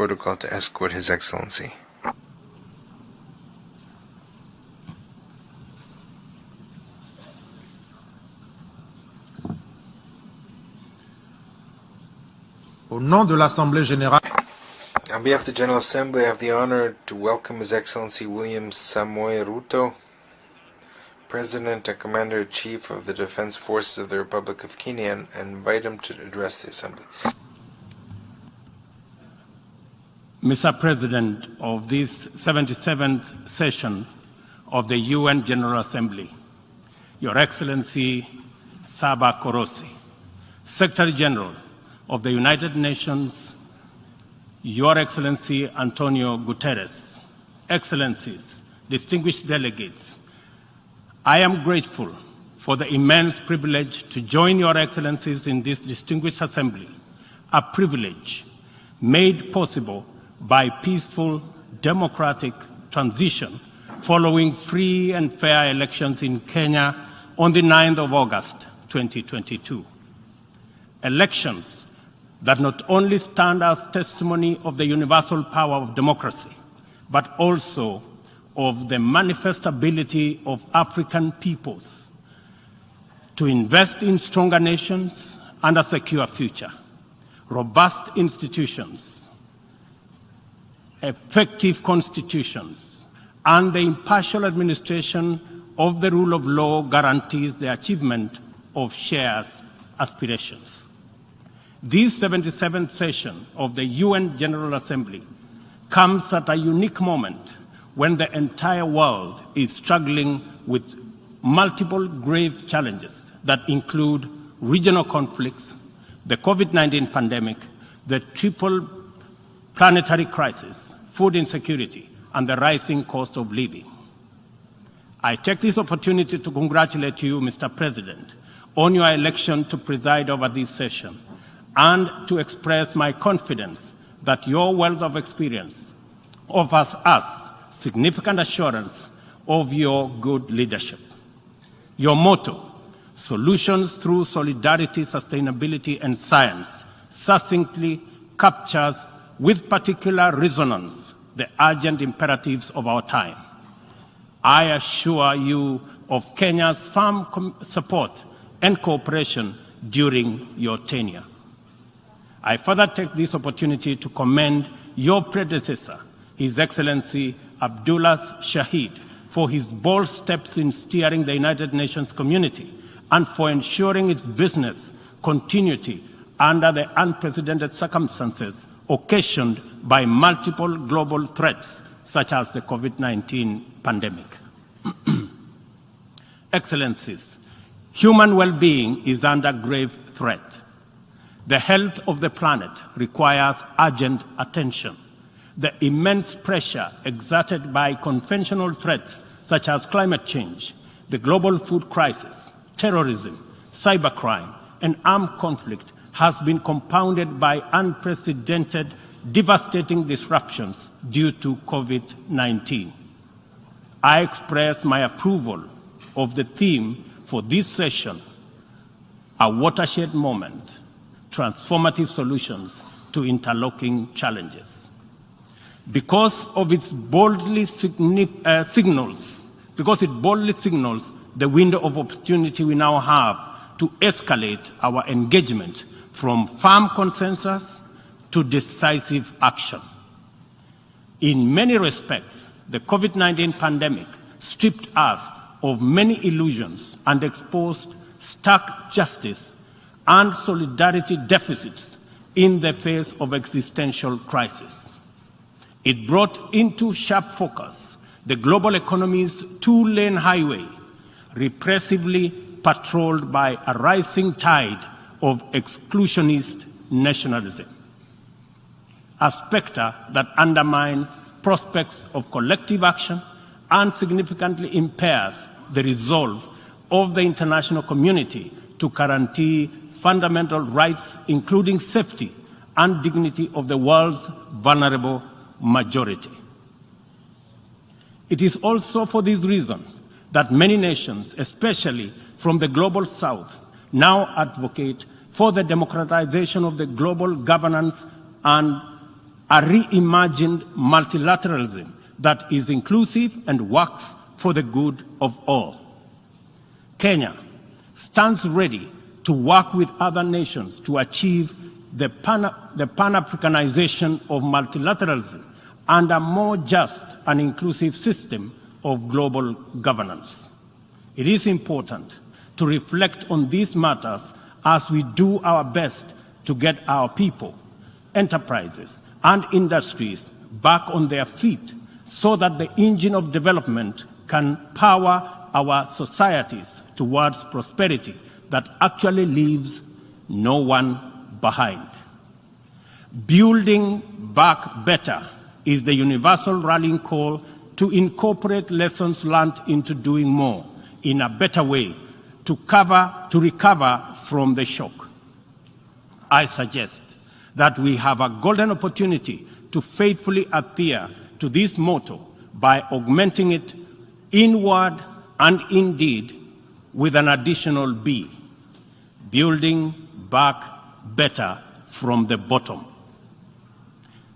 protocol to escort His Excellency. Au nom de l'Assemblée générale, On behalf of the General Assembly, I have the honor to welcome His Excellency Willam Ruto, President and Commander-in-Chief of the Defense Forces of the Republic of Kenya, and invite him to address the Assembly. Mr. President of this 77th session of the UN General Assembly, Your Excellency Saba Korosi, Secretary General of the United Nations, Your Excellency Antonio Guterres, Excellencies, distinguished delegates, I am grateful for the immense privilege to join Your Excellencies in this distinguished assembly, a privilege made possible by peaceful, democratic transition following free and fair elections in Kenya on the 9th of August, 2022. Elections that not only stand as testimony of the universal power of democracy, but also of the manifest ability of African peoples to invest in stronger nations and a secure future, robust institutions, effective constitutions, and the impartial administration of the rule of law guarantees the achievement of shared aspirations. This 77th session of the UN General Assembly comes at a unique moment when the entire world is struggling with multiple grave challenges that include regional conflicts, the COVID-19 pandemic, the triple planetary crisis, food insecurity, and the rising cost of living. I take this opportunity to congratulate you, Mr. President, on your election to preside over this session, and to express my confidence that your wealth of experience offers us significant assurance of your good leadership. Your motto, solutions through solidarity, sustainability, and science, succinctly captures with particular resonance the urgent imperatives of our time. I assure you of Kenya's firm support and cooperation during your tenure. I further take this opportunity to commend your predecessor, His Excellency Abdullah Shahid, for his bold steps in steering the United Nations community and for ensuring its business continuity under the unprecedented circumstances occasioned by multiple global threats such as the COVID-19 pandemic. Excellencies, human well-being is under grave threat. The health of the planet requires urgent attention. The immense pressure exerted by conventional threats such as climate change, the global food crisis, terrorism, cybercrime, and armed conflict has been compounded by unprecedented, devastating disruptions due to COVID-19. I express my approval of the theme for this session, a watershed moment, transformative solutions to interlocking challenges. Because it boldly signals the window of opportunity we now have to escalate our engagement from firm consensus to decisive action. In many respects, the COVID-19 pandemic stripped us of many illusions and exposed stark justice and solidarity deficits in the face of existential crisis. It brought into sharp focus the global economy's two-lane highway, repressively patrolled by a rising tide of exclusionist nationalism, a specter that undermines prospects of collective action and significantly impairs the resolve of the international community to guarantee fundamental rights, including safety and dignity of the world's vulnerable majority. It is also for this reason that many nations, especially from the global south, now advocate for the democratization of the global governance and a reimagined multilateralism that is inclusive and works for the good of all. Kenya stands ready to work with other nations to achieve the Pan-Africanization of multilateralism and a more just and inclusive system of global governance. It is important to reflect on these matters as we do our best to get our people, enterprises, and industries back on their feet so that the engine of development can power our societies towards prosperity that actually leaves no one behind. Building back better is the universal rallying call to incorporate lessons learned into doing more in a better way to recover from the shock. I suggest that we have a golden opportunity to faithfully adhere to this motto by augmenting it in word and in deed with an additional B, building back better from the bottom.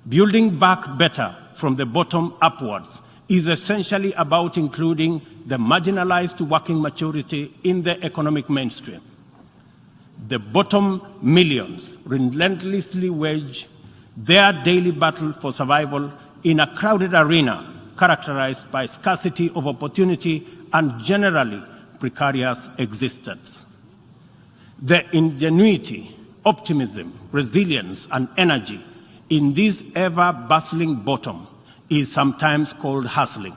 Building back better from the bottom upwards is essentially about including the marginalized to working majority in the economic mainstream. The bottom millions relentlessly wage their daily battle for survival in a crowded arena characterized by scarcity of opportunity and generally precarious existence. The ingenuity, optimism, resilience, and energy in this ever-bustling bottom is sometimes called hustling.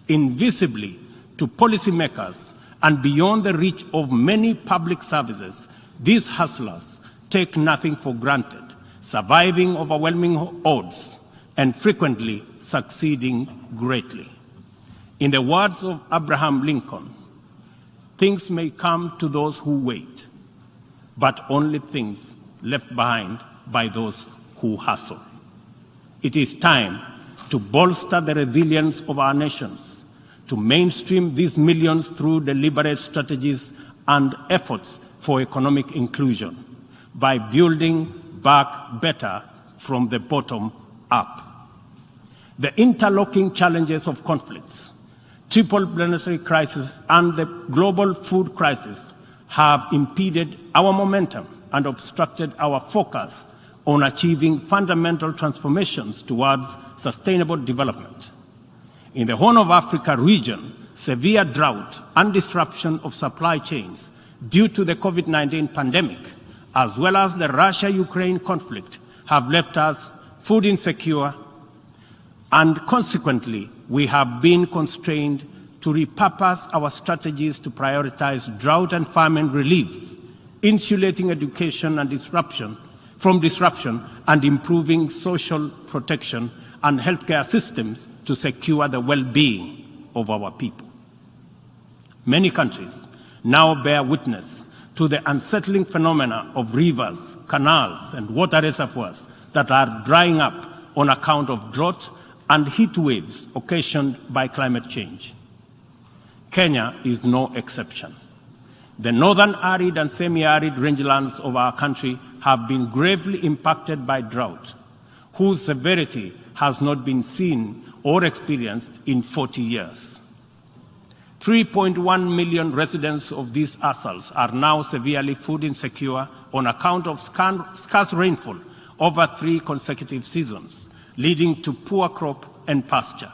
Invisibly to policymakers and beyond the reach of many public services, these hustlers take nothing for granted, surviving overwhelming odds and frequently succeeding greatly. In the words of Abraham Lincoln, things may come to those who wait, but only things left behind by those who hustle. It is time to bolster the resilience of our nations, to mainstream these millions through deliberate strategies and efforts for economic inclusion by building back better from the bottom up. The interlocking challenges of conflicts, triple planetary crisis, and the global food crisis have impeded our momentum and obstructed our focus on achieving fundamental transformations towards sustainable development. In the Horn of Africa region, severe drought and disruption of supply chains due to the COVID-19 pandemic, as well as the Russia-Ukraine conflict, have left us food insecure, and consequently, we have been constrained to repurpose our strategies to prioritize drought and famine relief, insulating education and from disruption, and improving social protection and healthcare systems to secure the well-being of our people. Many countries now bear witness to the unsettling phenomena of rivers, canals, and water reservoirs that are drying up on account of drought and heat waves occasioned by climate change. Kenya is no exception. The northern arid and semi-arid rangelands of our country have been gravely impacted by drought, whose severity has not been seen or experienced in 40 years. 3.1 million residents of these atolls are now severely food insecure on account of scarce rainfall over 3 consecutive seasons, leading to poor crop and pasture.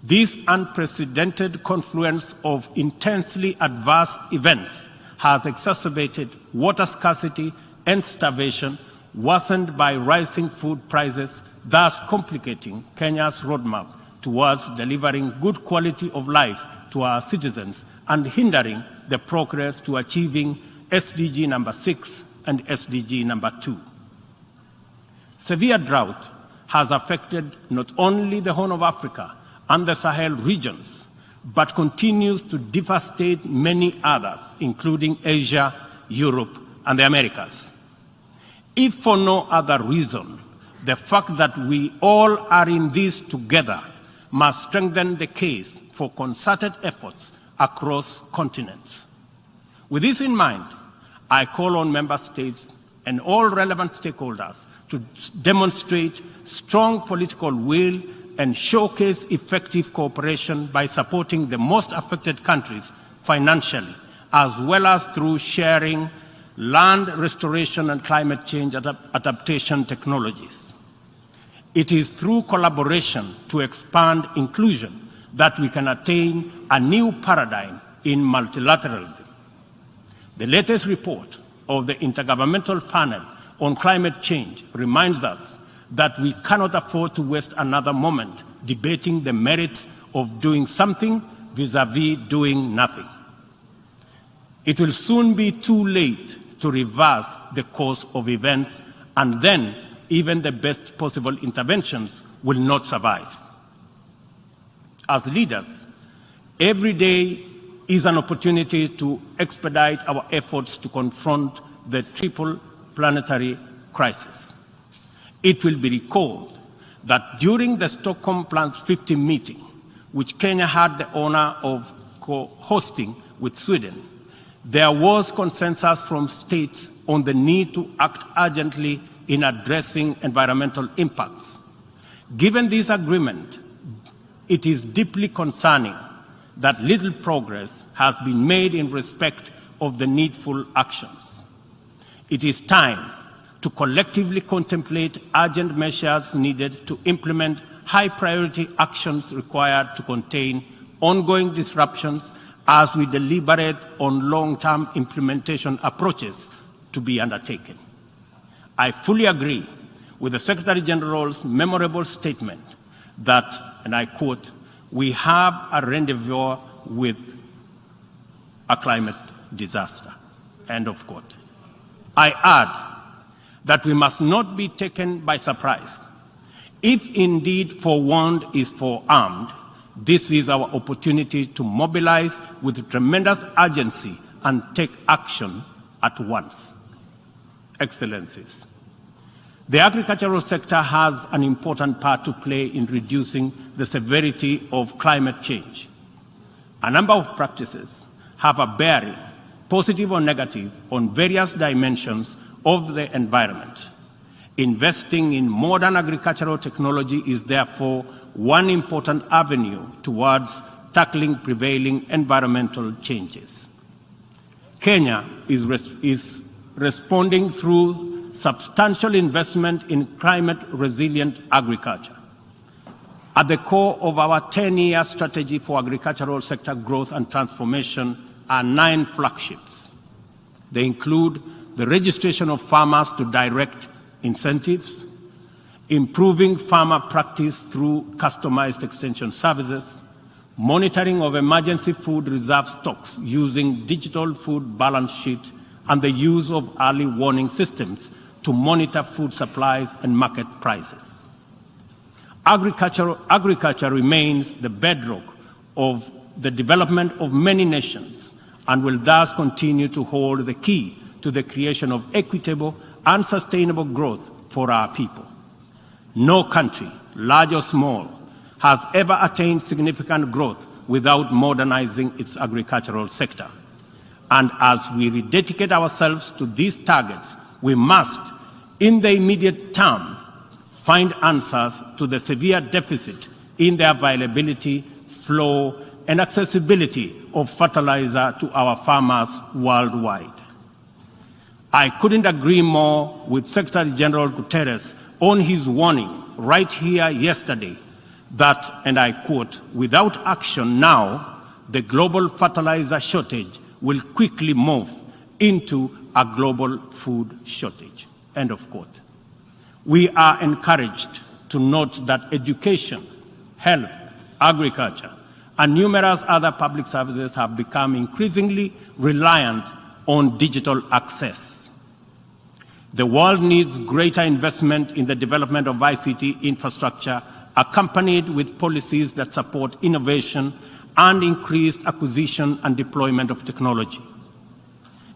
This unprecedented confluence of intensely adverse events has exacerbated water scarcity and starvation, worsened by rising food prices, thus complicating Kenya's roadmap towards delivering good quality of life to our citizens and hindering the progress to achieving SDG number 6 and SDG number 2. Severe drought has affected not only the Horn of Africa and the Sahel regions, but continues to devastate many others, including Asia, Europe, and the Americas. If for no other reason, the fact that we all are in this together must strengthen the case for concerted efforts across continents. With this in mind, I call on member states and all relevant stakeholders to demonstrate strong political will and showcase effective cooperation by supporting the most affected countries financially, as well as through sharing land restoration and climate change adaptation technologies. It is through collaboration to expand inclusion that we can attain a new paradigm in multilateralism. The latest report of the Intergovernmental Panel on Climate Change reminds us that we cannot afford to waste another moment debating the merits of doing something vis-à-vis doing nothing. It will soon be too late to reverse the course of events, and then even the best possible interventions will not suffice. As leaders, every day is an opportunity to expedite our efforts to confront the triple planetary crisis. It will be recalled that during the Stockholm Plus 50 meeting, which Kenya had the honor of co-hosting with Sweden, there was consensus from states on the need to act urgently in addressing environmental impacts. Given this agreement, it is deeply concerning that little progress has been made in respect of the needful actions. It is time to collectively contemplate urgent measures needed to implement high-priority actions required to contain ongoing disruptions as we deliberate on long-term implementation approaches to be undertaken. I fully agree with the Secretary General's memorable statement that, and I quote, "We have a rendezvous with a climate disaster," end of quote. I add that we must not be taken by surprise. If indeed forewarned is forearmed, this is our opportunity to mobilize with tremendous urgency and take action at once. Excellencies, the agricultural sector has an important part to play in reducing the severity of climate change. A number of practices have a bearing, positive or negative, on various dimensions of the environment. Investing in modern agricultural technology is therefore one important avenue towards tackling prevailing environmental changes. Kenya is responding through substantial investment in climate-resilient agriculture. At the core of our 10-year strategy for agricultural sector growth and transformation are 9 flagships. They include the registration of farmers to direct incentives, improving farmer practice through customized extension services, monitoring of emergency food reserve stocks using digital food balance sheet, and the use of early warning systems to monitor food supplies and market prices. Agriculture remains the bedrock of the development of many nations and will thus continue to hold the key to the creation of equitable and sustainable growth for our people. No country, large or small, has ever attained significant growth without modernizing its agricultural sector. And as we rededicate ourselves to these targets, we must, in the immediate term, find answers to the severe deficit in the availability, flow, and accessibility of fertilizer to our farmers worldwide. I couldn't agree more with Secretary General Guterres on his warning right here yesterday that, and I quote, "Without action now, the global fertilizer shortage will quickly move into a global food shortage," end of quote. We are encouraged to note that education, health, agriculture, and numerous other public services have become increasingly reliant on digital access. The world needs greater investment in the development of ICT infrastructure, accompanied with policies that support innovation and increased acquisition and deployment of technology.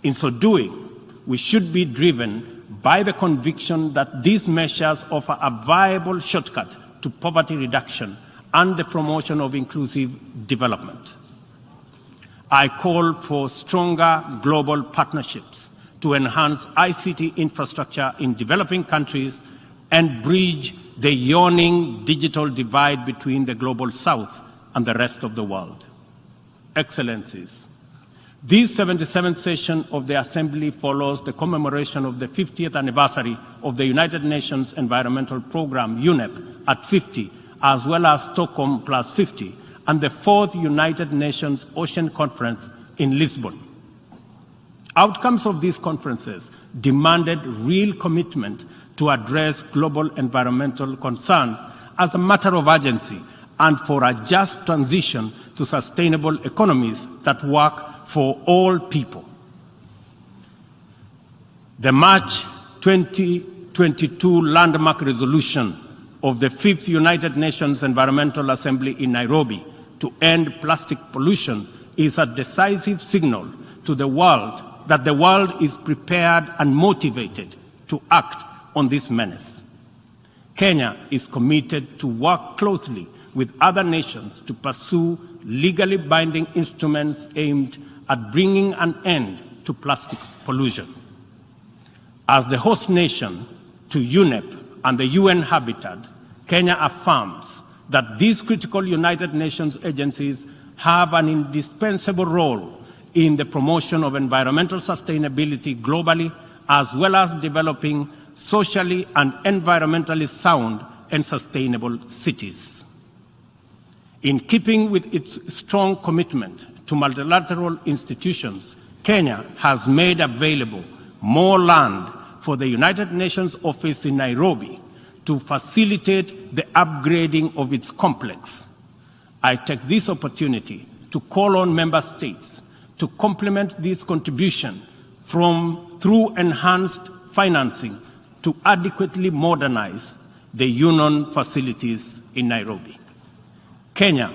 In so doing, we should be driven by the conviction that these measures offer a viable shortcut to poverty reduction and the promotion of inclusive development. I call for stronger global partnerships to enhance ICT infrastructure in developing countries and bridge the yawning digital divide between the global south and the rest of the world. Excellencies, this 77th session of the Assembly follows the commemoration of the 50th anniversary of the United Nations Environmental Programme, UNEP, at 50, as well as Stockholm plus 50, and the 4th United Nations Ocean Conference in Lisbon. Outcomes of these conferences demanded real commitment to address global environmental concerns as a matter of urgency and for a just transition to sustainable economies that work for all people. The March 2022 landmark resolution of the 5th United Nations Environmental Assembly in Nairobi to end plastic pollution is a decisive signal to the world that the world is prepared and motivated to act on this menace. Kenya is committed to work closely with other nations to pursue legally binding instruments aimed at bringing an end to plastic pollution. As the host nation to UNEP and the UN Habitat, Kenya affirms that these critical United Nations agencies have an indispensable role in the promotion of environmental sustainability globally, as well as developing socially and environmentally sound and sustainable cities. In keeping with its strong commitment to multilateral institutions, Kenya has made available more land for the United Nations office in Nairobi to facilitate the upgrading of its complex. I take this opportunity to call on member states to complement this contribution through enhanced financing to adequately modernize the UN facilities in Nairobi. Kenya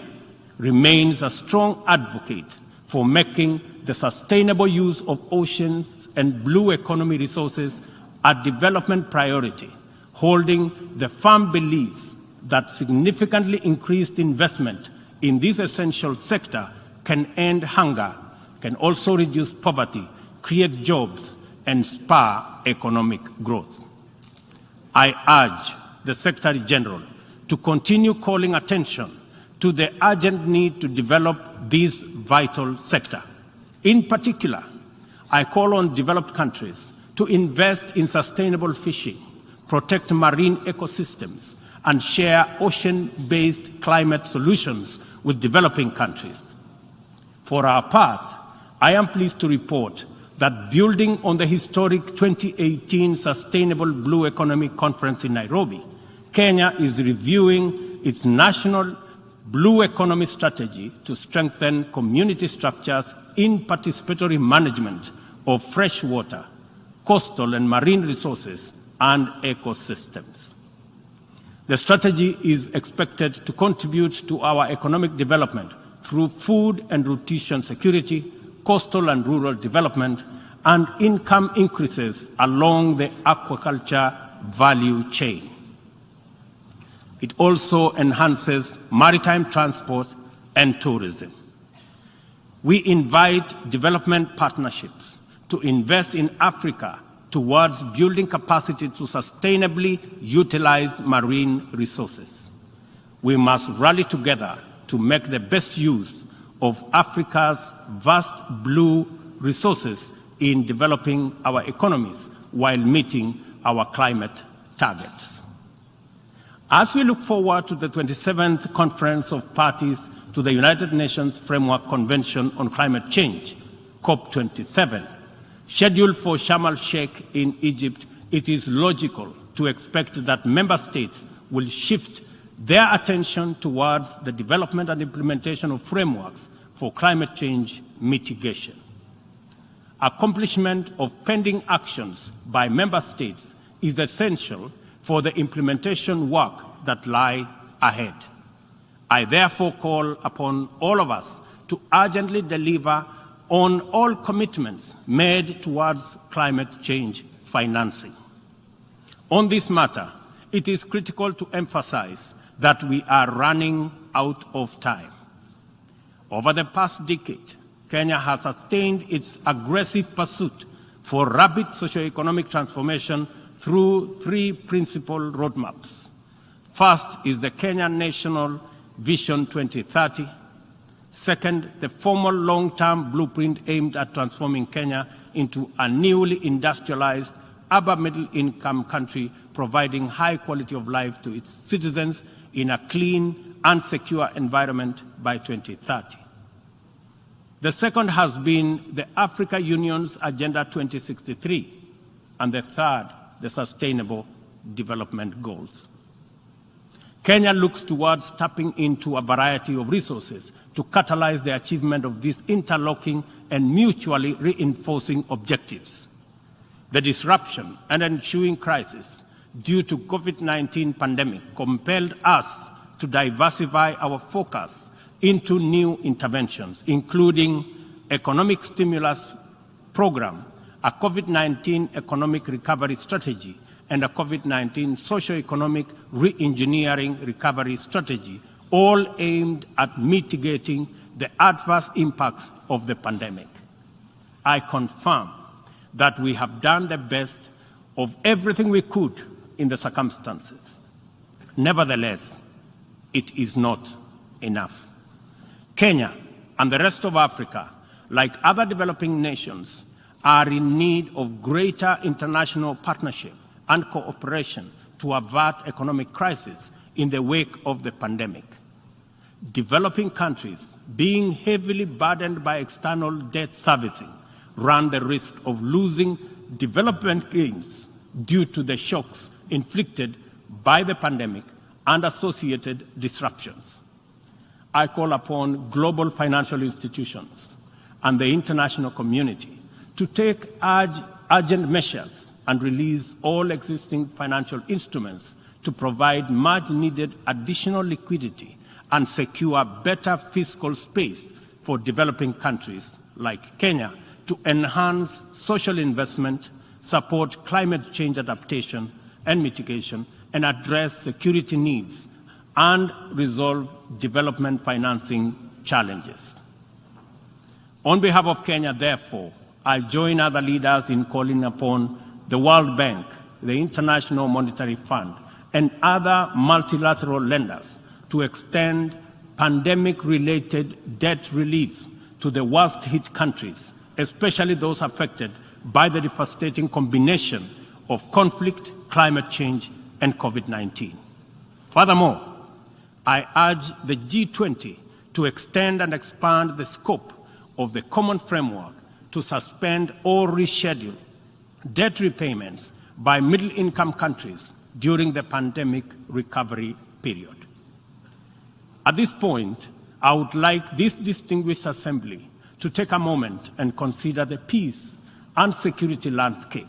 remains a strong advocate for making the sustainable use of oceans and blue economy resources a development priority, holding the firm belief that significantly increased investment in this essential sector can end hunger, can also reduce poverty, create jobs, and spur economic growth. I urge the Secretary General to continue calling attention to the urgent need to develop this vital sector. In particular, I call on developed countries to invest in sustainable fishing, protect marine ecosystems, and share ocean-based climate solutions with developing countries. For our part, I am pleased to report that building on the historic 2018 Sustainable Blue Economy Conference in Nairobi, Kenya is reviewing its national blue economy strategy to strengthen community structures in participatory management of freshwater, coastal and marine resources and ecosystems. The strategy is expected to contribute to our economic development through food and nutrition security, coastal and rural development, and income increases along the aquaculture value chain. It also enhances maritime transport and tourism. We invite development partnerships to invest in Africa towards building capacity to sustainably utilize marine resources. We must rally together to make the best use of Africa's vast blue resources in developing our economies while meeting our climate targets. As we look forward to the 27th Conference of Parties to the United Nations Framework Convention on Climate Change, COP27, scheduled for Sharm el-Sheikh in Egypt, it is logical to expect that member states will shift their attention towards the development and implementation of frameworks for climate change mitigation. Accomplishment of pending actions by member states is essential for the implementation work that lie ahead. I therefore call upon all of us to urgently deliver on all commitments made towards climate change financing. On this matter, it is critical to emphasize that we are running out of time. Over the past decade, Kenya has sustained its aggressive pursuit for rapid socioeconomic transformation through three principal roadmaps. First is the Kenya National Vision 2030. Second, the formal long-term blueprint aimed at transforming Kenya into a newly industrialized, upper middle-income country, providing high quality of life to its citizens in a clean and secure environment by 2030. The second has been the Africa Union's Agenda 2063, and the third, the Sustainable Development Goals. Kenya looks towards tapping into a variety of resources to catalyze the achievement of these interlocking and mutually reinforcing objectives. The disruption and ensuing crisis due to COVID-19 pandemic compelled us to diversify our focus into new interventions, including economic stimulus program, a COVID-19 economic recovery strategy, and a COVID-19 socio-economic re-engineering recovery strategy, all aimed at mitigating the adverse impacts of the pandemic. I confirm that we have done the best of everything we could in the circumstances. Nevertheless, it is not enough. Kenya and the rest of Africa, like other developing nations, are in need of greater international partnership and cooperation to avert economic crisis in the wake of the pandemic. Developing countries, being heavily burdened by external debt servicing, run the risk of losing development gains due to the shocks inflicted by the pandemic and associated disruptions. I call upon global financial institutions and the international community to take urgent measures and release all existing financial instruments to provide much-needed additional liquidity and secure better fiscal space for developing countries like Kenya to enhance social investment, support climate change adaptation and mitigation, and address security needs and resolve development financing challenges. On behalf of Kenya, therefore, I join other leaders in calling upon the World Bank, the International Monetary Fund, and other multilateral lenders to extend pandemic-related debt relief to the worst-hit countries, especially those affected by the devastating combination of conflict, climate change, and COVID-19. Furthermore, I urge the G20 to extend and expand the scope of the common framework to suspend or reschedule debt repayments by middle-income countries during the pandemic recovery period. At this point, I would like this distinguished assembly to take a moment and consider the peace and security landscape,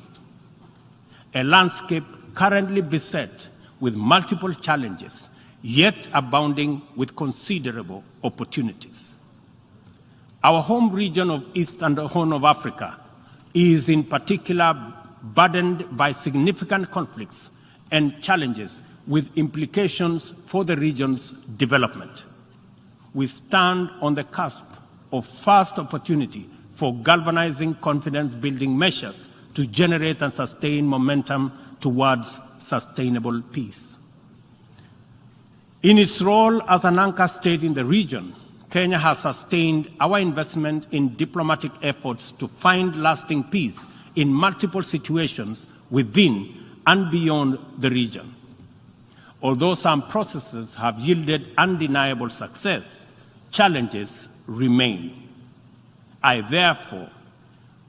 a landscape currently beset with multiple challenges, yet abounding with considerable opportunities. Our home region of East and Horn of Africa is in particular burdened by significant conflicts and challenges with implications for the region's development. We stand on the cusp of first opportunity for galvanizing confidence-building measures to generate and sustain momentum towards sustainable peace. In its role as an anchor state in the region, Kenya has sustained our investment in diplomatic efforts to find lasting peace in multiple situations within and beyond the region. Although some processes have yielded undeniable success, challenges remain. I therefore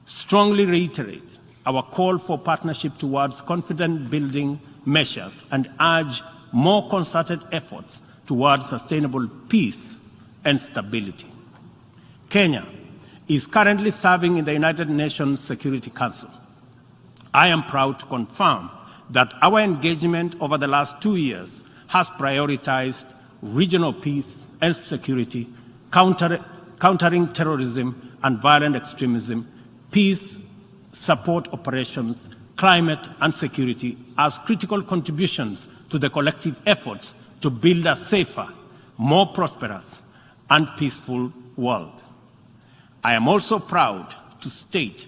strongly reiterate our call for partnership towards confidence-building measures and urge more concerted efforts towards sustainable peace and stability. Kenya is currently serving in the United Nations Security Council. I am proud to confirm that our engagement over the last 2 years has prioritized regional peace and security, countering terrorism and violent extremism, peace support operations, climate and security as critical contributions to the collective efforts to build a safer, more prosperous and peaceful world. I am also proud to state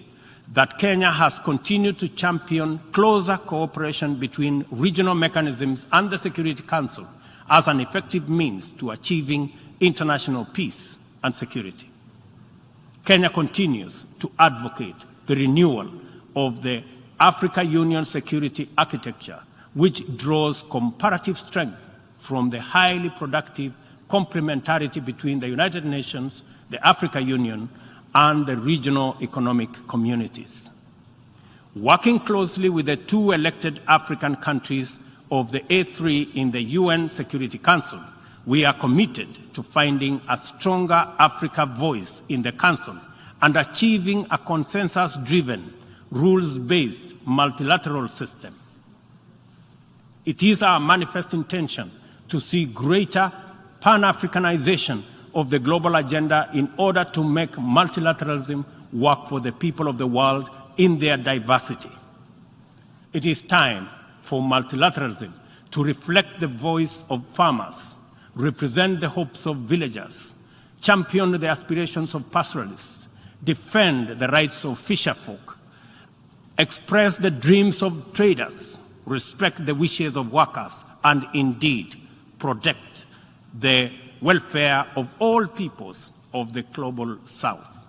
that Kenya has continued to champion closer cooperation between regional mechanisms and the Security Council as an effective means to achieving international peace and security. Kenya continues to advocate the renewal of the Africa Union security architecture, which draws comparative strength from the highly productive complementarity between the United Nations, the Africa Union, and the regional economic communities. Working closely with the two elected African countries of the A3 in the UN Security Council, we are committed to finding a stronger Africa voice in the Council and achieving a consensus-driven, rules-based multilateral system. It is our manifest intention to see greater Pan-Africanization of the global agenda in order to make multilateralism work for the people of the world in their diversity. It is time for multilateralism to reflect the voice of farmers, represent the hopes of villagers, champion the aspirations of pastoralists, defend the rights of fisherfolk, express the dreams of traders, respect the wishes of workers, and indeed protect the welfare of all peoples of the global South.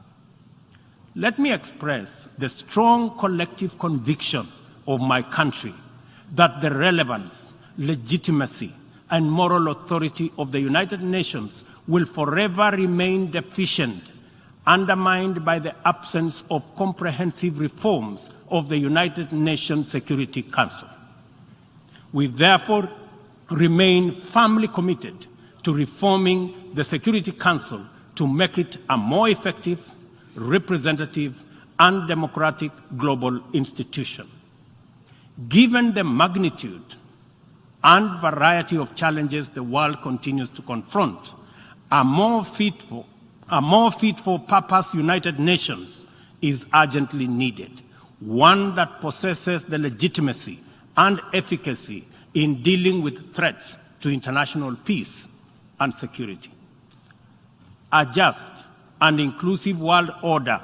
Let me express the strong collective conviction of my country that the relevance, legitimacy, and moral authority of the United Nations will forever remain deficient, undermined by the absence of comprehensive reforms of the United Nations Security Council. We therefore remain firmly committed to reforming the Security Council to make it a more effective, representative, and democratic global institution. Given the magnitude and variety of challenges the world continues to confront, a more fit for purpose United Nations is urgently needed, one that possesses the legitimacy and efficacy in dealing with threats to international peace and security. A just and inclusive world order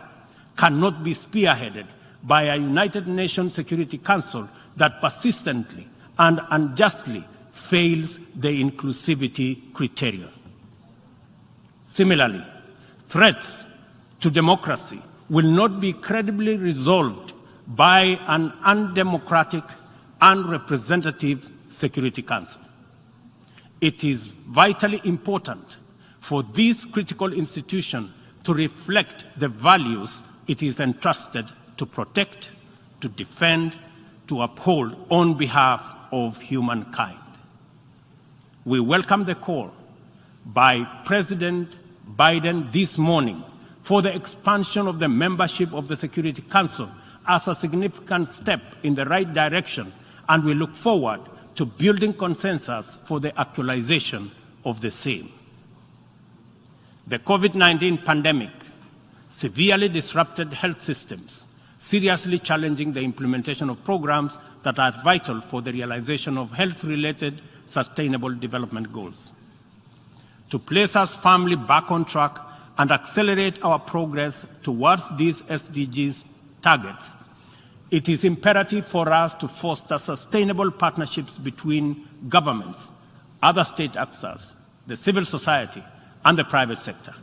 cannot be spearheaded by a United Nations Security Council that persistently and unjustly fails the inclusivity criterion. Similarly, threats to democracy will not be credibly resolved by an undemocratic and representative Security Council. It is vitally important for this critical institution to reflect the values it is entrusted to protect, to defend, to uphold on behalf of humankind. We welcome the call by President Biden this morning for the expansion of the membership of the Security Council as a significant step in the right direction, and we look forward to building consensus for the actualization of the same. The COVID-19 pandemic severely disrupted health systems, seriously challenging the implementation of programs that are vital for the realization of health-related sustainable development goals. To place us firmly back on track and accelerate our progress towards these SDGs targets, it is imperative for us to foster sustainable partnerships between governments, other state actors, the civil society, and the private sector.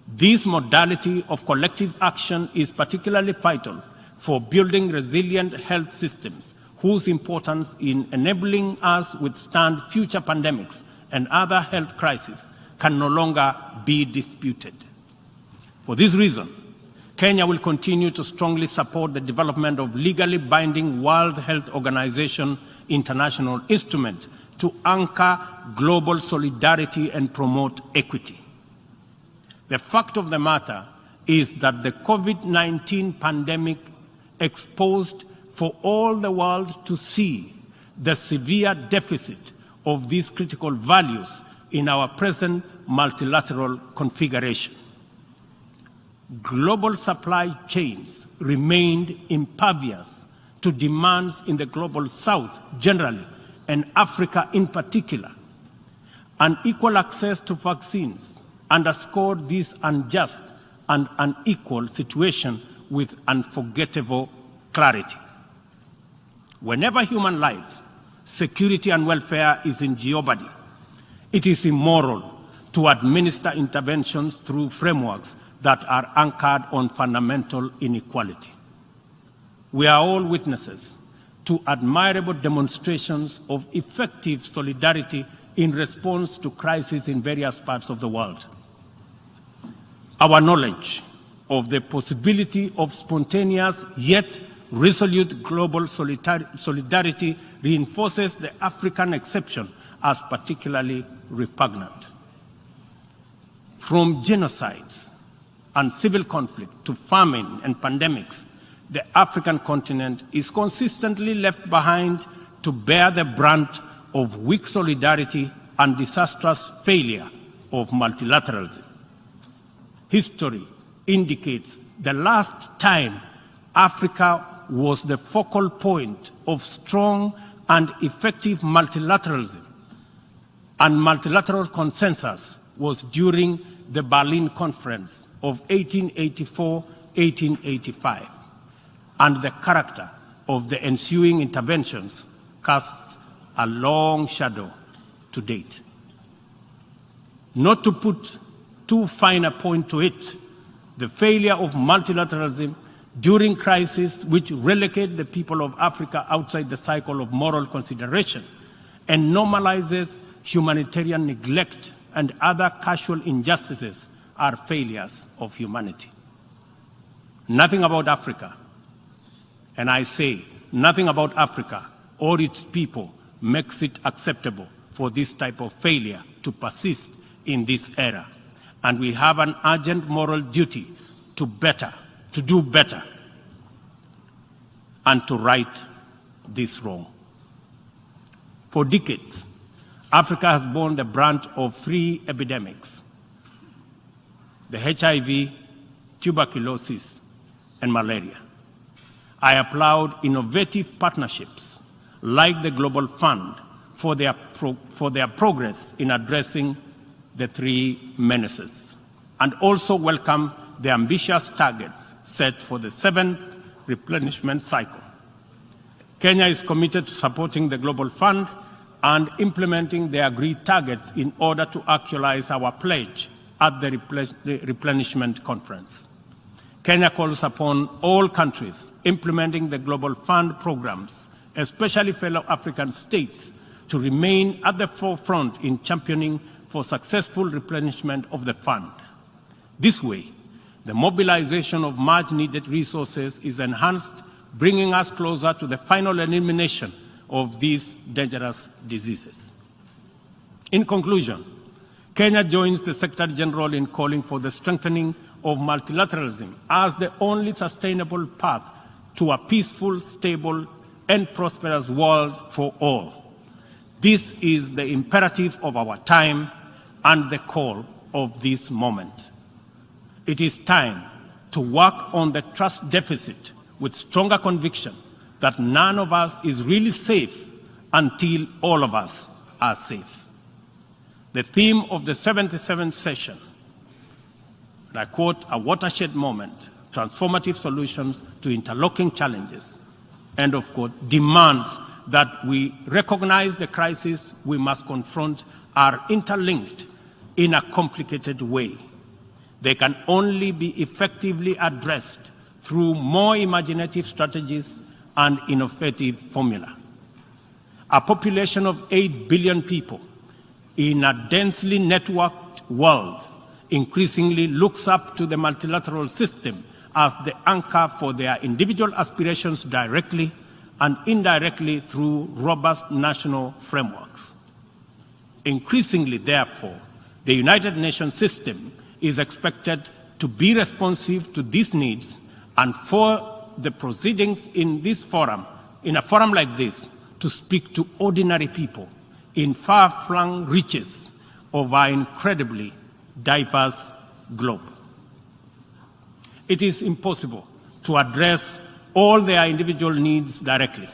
This modality of collective action is particularly vital for building resilient health systems whose importance in enabling us withstand future pandemics and other health crises can no longer be disputed. For this reason, Kenya will continue to strongly support the development of legally binding World Health Organization international instrument to anchor global solidarity and promote equity. The fact of the matter is that the COVID-19 pandemic exposed for all the world to see the severe deficit of these critical values in our present multilateral configuration. Global supply chains remained impervious to demands in the global South generally, and Africa in particular. Unequal access to vaccines underscored this unjust and unequal situation with unforgettable clarity. Whenever human life, security, and welfare is in jeopardy, it is immoral to administer interventions through frameworks that are anchored on fundamental inequality. We are all witnesses to admirable demonstrations of effective solidarity in response to crises in various parts of the world. Our knowledge of the possibility of spontaneous yet resolute global solidarity reinforces the African exception as particularly repugnant. From genocides and civil conflict to famine and pandemics, the African continent is consistently left behind to bear the brunt of weak solidarity and disastrous failure of multilateralism. History indicates the last time Africa was the focal point of strong and effective multilateralism and multilateral consensus was during the Berlin Conference of 1884-1885, and the character of the ensuing interventions casts a long shadow to date. Not to put too fine a point to it, the failure of multilateralism during crises which relegate the people of Africa outside the cycle of moral consideration and normalizes humanitarian neglect and other casual injustices are failures of humanity. Nothing about Africa, and I say nothing about Africa or its people makes it acceptable for this type of failure to persist in this era. And we have an urgent moral duty to do better, and to right this wrong. For decades, Africa has borne the brunt of three epidemics: the HIV, tuberculosis, and malaria. I applaud innovative partnerships like the Global Fund for their progress in addressing the three menaces, and also welcome the ambitious targets set for the 7th replenishment cycle. Kenya is committed to supporting the Global Fund and implementing the agreed targets in order to actualize our pledge at the replenishment conference. Kenya calls upon all countries implementing the Global Fund programs, especially fellow African states, to remain at the forefront in championing for successful replenishment of the fund. This way, the mobilization of much-needed resources is enhanced, bringing us closer to the final elimination of these dangerous diseases. In conclusion, Kenya joins the Secretary General in calling for the strengthening of multilateralism as the only sustainable path to a peaceful, stable, and prosperous world for all. This is the imperative of our time and the call of this moment. It is time to work on the trust deficit with stronger conviction that none of us is really safe until all of us are safe. The theme of the 77th session, and I quote, "a watershed moment, transformative solutions to interlocking challenges," end of quote, demands that we recognize the crises we must confront are interlinked in a complicated way. They can only be effectively addressed through more imaginative strategies and innovative formula. A population of 8 billion people in a densely networked world increasingly looks up to the multilateral system as the anchor for their individual aspirations directly and indirectly through robust national frameworks. Increasingly, therefore, the United Nations system is expected to be responsive to these needs, and for the proceedings in this forum, in a forum like this, to speak to ordinary people in far-flung reaches of our incredibly diverse globe. It is impossible to address all their individual needs directly,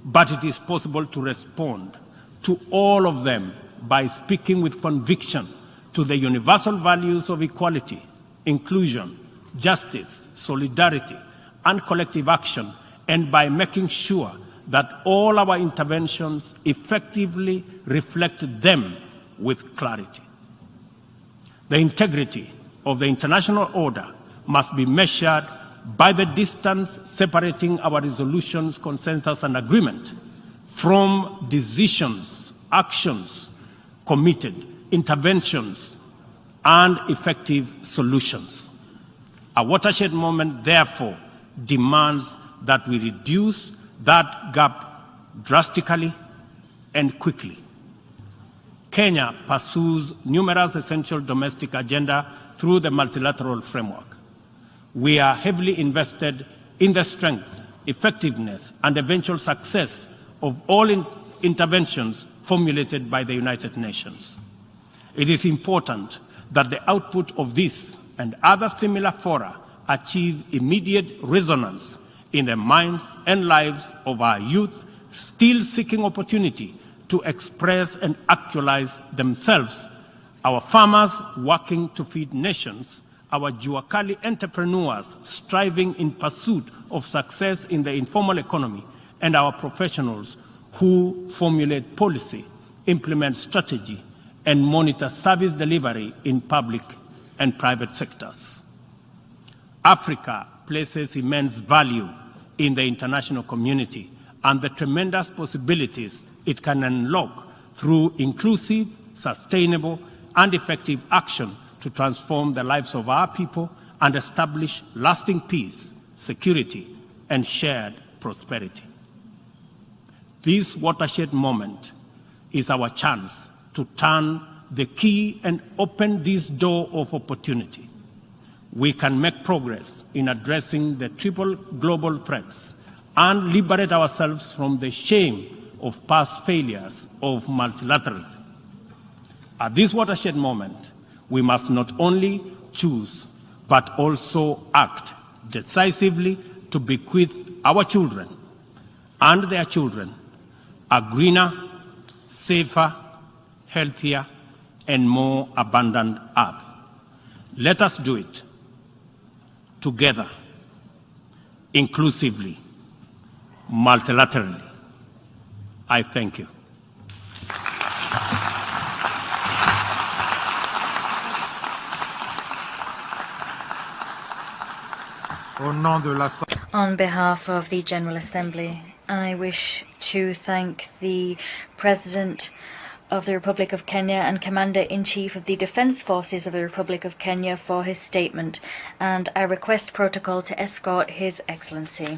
but it is possible to respond to all of them by speaking with conviction to the universal values of equality, inclusion, justice, solidarity, and collective action, and by making sure that all our interventions effectively reflect them with clarity. The integrity of the international order must be measured by the distance separating our resolutions, consensus, and agreement from decisions, actions committed, interventions, and effective solutions. A watershed moment, therefore, demands that we reduce that gap drastically and quickly. Kenya pursues numerous essential domestic agenda through the multilateral framework. We are heavily invested in the strength, effectiveness, and eventual success of all interventions formulated by the United Nations. It is important that the output of this and other similar fora achieve immediate resonance in the minds and lives of our youth still seeking opportunity to express and actualize themselves, our farmers working to feed nations, our Juakali entrepreneurs striving in pursuit of success in the informal economy, and our professionals who formulate policy, implement strategy, and monitor service delivery in public and private sectors. Africa places immense value in the international community and the tremendous possibilities it can unlock through inclusive, sustainable, and effective action to transform the lives of our people and establish lasting peace, security, and shared prosperity. This watershed moment is our chance to turn the key and open this door of opportunity. We can make progress in addressing the triple global threats and liberate ourselves from the shame of past failures of multilateralism. At this watershed moment, we must not only choose, but also act decisively to bequeath our children and their children a greener, safer, healthier, and more abundant earth. Let us do it together, inclusively, multilaterally. I thank you. On behalf of the General Assembly, I wish to thank the President of the Republic of Kenya and Commander-in-Chief of the Defence Forces of the Republic of Kenya for his statement, and I request protocol to escort His Excellency.